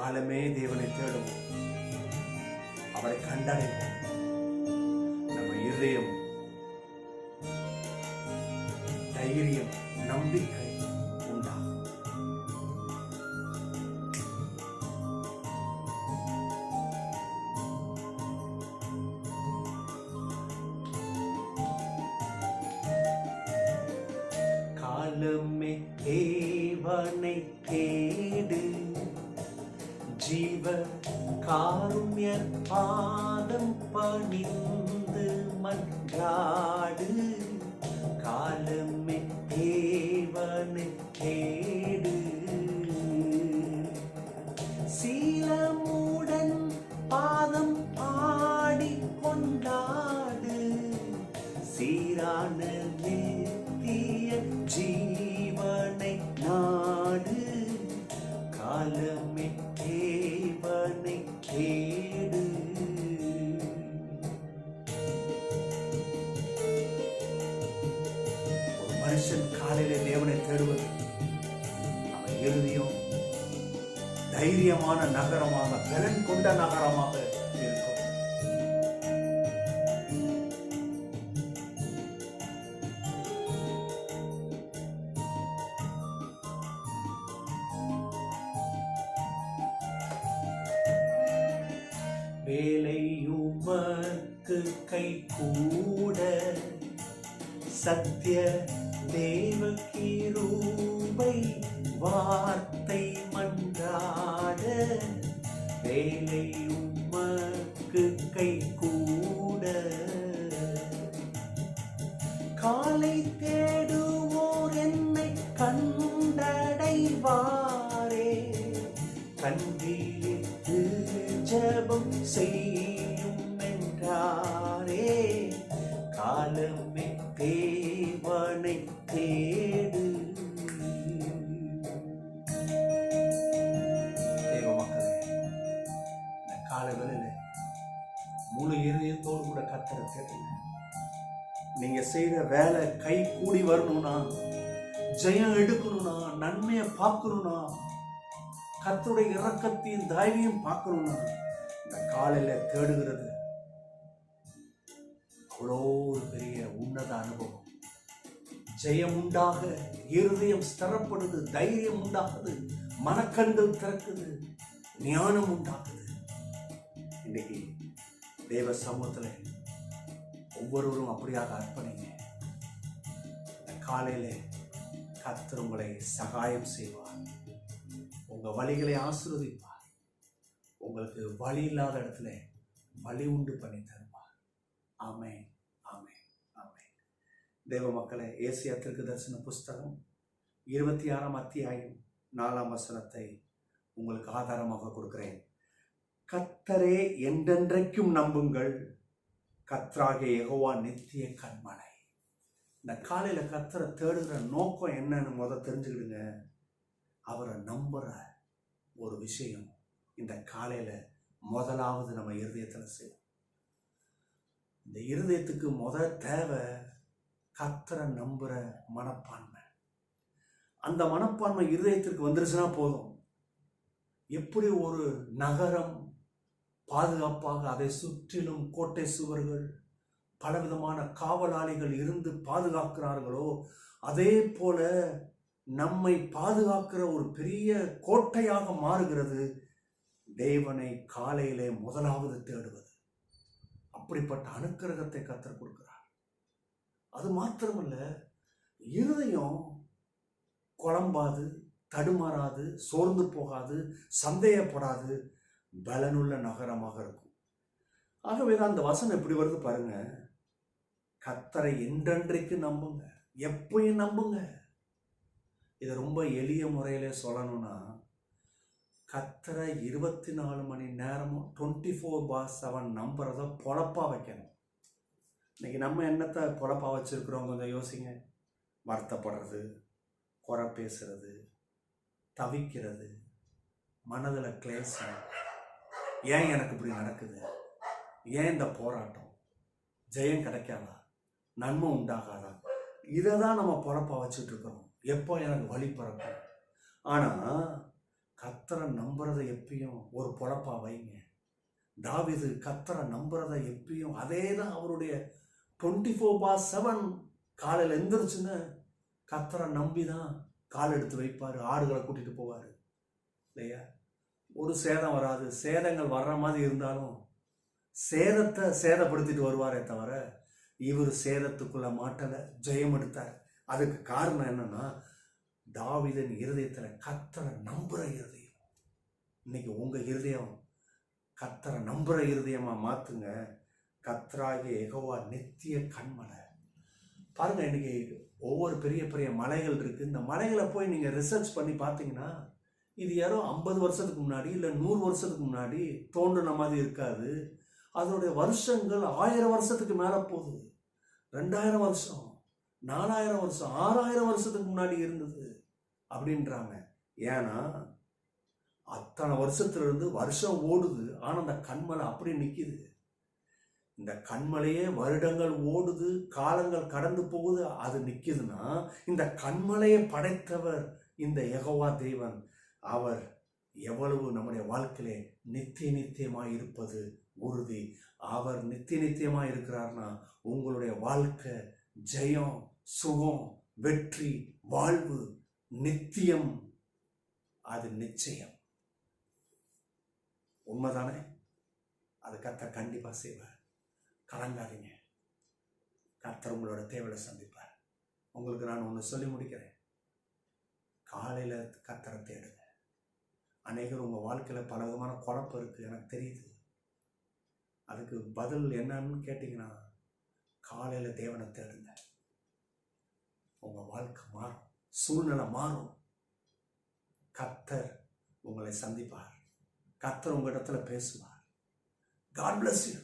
காலமே தேவனை தேடுவோம், அவரை கண்டடைவோம். நம்ம இருதயம், தைரியம், நம்பிக்கை உண்டாகும். காலமே தேவனை தேடு, ஜீவ காருண்ய பாதம் பணிந்து மன்றாடு. காலமே தேவனை தேடு, சீலமுடன் பாதம் பாடி கொண்டாடு. சீரான நித்திய ஜீவனை நாடு. காலமே தேவனை தேடு. ஒரு மனுஷன் காலையிலே தேவனை தேடுவது அவன் இறுதியும் தைரியமான நகரமாக, பலன் கொண்ட நகரமாக இருக்கும். வேலையுமக்கு கை கூட, சத்திய தேவ கிருபை வார்த்தை மன்றாட. வேலையுமக்கு கை கூட, காலை தேடுவோர் என்னை கண்டடைவாரே. கண்டித்து ஜெபம் செய்யும் என்றாரே. காலமே தேவனை தேடு. தேவ மக்களே, இந்த காலவெளியில முழு இருதயத்தோடு கூட கர்த்தரை தேடுங்க. நீங்க செய்யற வேலை கை கூடி வரணும்னா, ஜெயம் எடுக்கணும்னா, நன்மையை பார்க்கணும்னா, கர்த்தருடைய இரக்கத்தையும் தயவையும் பார்க்கணும்னா, இந்த காலையில தேடுகிறது அவ்வளோ ஒரு பெரிய உன்னத அனுபவம். ஜெயம் உண்டாக, இருதயம் ஸ்திரப்படுது, தைரியம் உண்டாகுது, மனக்கண்கள் திறக்குது, ஞானம் உண்டாகுது. இன்னைக்கு தேவ சமூகத்துல ஒவ்வொருவரும் அப்படியாக அர்ப்பணிங்க. இந்த காலையில கர்த்தர் உங்களை சகாயம் செய்வார், உங்க வழிகளை ஆசீர்வதிப்பார், உங்களுக்கு வழி இல்லாத இடத்துல வழி உண்டு பண்ணி தருவார். ஆமென், ஆமென், ஆமென். தேவ மக்களே, ஏசாயா தீர்க்கதரிசன புஸ்தகம் 26ஆம் அத்தியாயம் 4ஆம் வசனத்தை உங்களுக்கு ஆதாரமாக கொடுக்கிறேன். கர்த்தரே என்றென்றைக்கும் நம்புங்கள், கர்த்தராகிய யெகோவா நித்திய கன்மலை. இந்த காலையில கர்த்தரை தேடுகிற நோக்கம் என்னன்னு தெரிஞ்சுக்கிடுங்க. அவரை நம்புற ஒரு விஷயம் இந்த காலையில முதலாவது நம்ம இருதயத்துல செய்யும். இந்த இருதயத்துக்கு தேவை கர்த்தரை நம்புற மனப்பான்மை. அந்த மனப்பான்மை இருதயத்திற்கு வந்துருச்சுன்னா போதும். எப்படி ஒரு நகரம் பாதுகாப்பாக அதை சுற்றிலும் கோட்டை சுவர்கள், பலவிதமான காவலாளிகள் இருந்து பாதுகாக்கிறார்களோ, அதே போல நம்மை பாதுகாக்கிற ஒரு பெரிய கோட்டையாக மாறுகிறது தேவனை காலையிலே முதலாவது தேடுவது. அப்படிப்பட்ட அனுக்கிரகத்தை கர்த்தர் கொடுக்கிறார். அது மாத்திரமல்ல, இருதயம் குழம்பாது, தடுமாறாது, சோர்ந்து போகாது, சந்தேகப்படாது, பலனுள்ள நகரமாக இருக்கும். ஆகவேதான் அந்த வசனம் எப்படி வருது பாருங்க. கர்த்தரை என்றென்றைக்கு நம்புங்க, எப்பயும் நம்புங்க. இதை ரொம்ப எளிய முறையில சொல்லணும்னா, கர்த்தரை 24 மணி நேரமும் 24/7 நம்புறத பொழப்பா வைக்கணும். இன்னைக்கு நம்ம என்னத்தை பொழப்பா வச்சிருக்கிறோம் கொஞ்சம் யோசிங்க. வருத்தப்படுறது, குறை பேசுறது, தவிக்கிறது, மனதில் கிளேசம், ஏன் எனக்கு இப்படி நடக்குது, ஏன் இந்த போராட்டம், ஜெயம் கிடைக்காதா, நன்மை உண்டாகாதா, இதை தான் நம்ம பொழப்பா வச்சுட்டு இருக்கிறோம். எப்போ எனக்கு வழி பிறக்கும். ஆனால் கர்த்தரை நம்புறதை எப்பயும் ஒரு பொழப்பா வைங்க. தாவீது கர்த்தரை நம்புறதை எப்பயும் அதே தான் அவருடைய 24/7 காலையில் எந்திரிச்சுன்னு கர்த்தரை நம்பி தான் கால் எடுத்து வைப்பார், ஆடுகளை கூட்டிட்டு போவார் இல்லையா. ஒரு சேதம் வராது, சேதங்கள் வர்ற மாதிரி இருந்தாலும் சேதத்தை சேதப்படுத்திட்டு வருவாரே தவிர இவர் சேதத்துக்குள்ள மாட்டலை, ஜெயம் எடுத்தார். அதுக்கு காரணம் என்னன்னா தாவீதின் இருதயத்துல கர்த்தரை நம்புற இருதயம். இன்னைக்கு உங்க இருதயம் கர்த்தரை நம்புற இருதயமா மாத்துங்க. கர்த்தராகிய யெகோவா நித்திய கன்மலை. பாருங்க, இன்னைக்கு ஒவ்வொரு பெரிய பெரிய மலைகள் இருக்கு. இந்த மலைகளை போய் நீங்க ரிசர்ச் பண்ணி பார்த்தீங்கன்னா இது யாரோ 50 வருஷத்துக்கு முன்னாடி இல்லை 100 வருஷத்துக்கு முன்னாடி தோன்றின மாதிரி இருக்காது. அதனுடைய வருஷங்கள் 1000 வருஷத்துக்கு மேல போகுது. 2000 வருஷம், 4000 வருஷம், 6000 வருஷத்துக்கு முன்னாடி இருந்தது அப்படின்றாங்க. ஏன்னா அத்தனை வருஷத்துல இருந்து வருஷம் ஓடுது, ஆனா அந்த கண்மலை அப்படி நிக்குது. இந்த கண்மலையே வருடங்கள் ஓடுது, காலங்கள் கடந்து போகுது, அது நிக்குதுன்னா இந்த கண்மலையை படைத்தவர் இந்த யெகோவா தேவன். அவர் எவ்வளவு நம்முடைய வாழ்க்கையிலே நித்திய நித்தியமாய் இருப்பது உறுதி. அவர் நித்திய நித்தியமாய் இருக்கிறார்னா உங்களுடைய வாழ்க்கை ஜெயம், சுகம், வெற்றி, வாழ்வு நித்தியம், அது நிச்சயம். உண்மைதானே? அது கர்த்தர் கண்டிப்பா செய்வார். கலங்காதீங்க, கர்த்தர் உங்களோட தேவையை சந்திப்பார். உங்களுக்கு நான் ஒன்று சொல்லி முடிக்கிறேன். காலையில கர்த்தரை தேடுங்க. அநேகர் உங்க வாழ்க்கையில பல விதமான குழப்பம் இருக்கு, எனக்கு தெரியுது. அதுக்கு பதில் என்னன்னு கேட்டீங்கன்னா காலையில தேவனை தேடுங்க. உங்க வாழ்க்கை மாறும், சூழ்நிலை மாறும். கர்த்தர் உங்களை சந்திப்பார், கர்த்தர் உங்க இடத்துல பேசுவார். God bless you.